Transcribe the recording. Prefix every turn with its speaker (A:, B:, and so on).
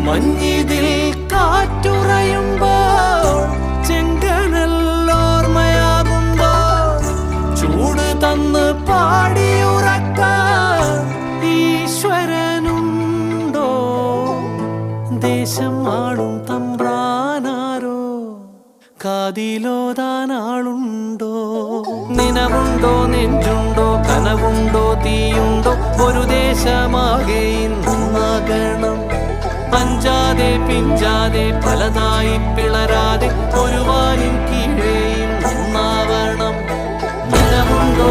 A: മഞ്ഞിതിൽ കാറ്റുറയുമ്പോൾ ചെങ്കനല്ലോർമ്മയാകുമ്പോൾ ചൂട് തന്ന് പാടിയുറക്കാൻ ഈശ്വരനുണ്ടോ? ദേശം ആളും തമ്പ്രാനാരോ കാതിലോതാനാളുണ്ടോ? നിനവുണ്ടോ, നെഞ്ചുണ്ടോ, കനവുണ്ടോ, തീയുണ്ടോ? ഒരു ദേശമാകെ ഇന്നാകണം. അഞ്ചാതെ പിഞ്ചാതെ പലതായി പിളരാതെ ഒരു വാനിൻ കീഴേ ഇന്നാവണം. നിനവുണ്ടോ,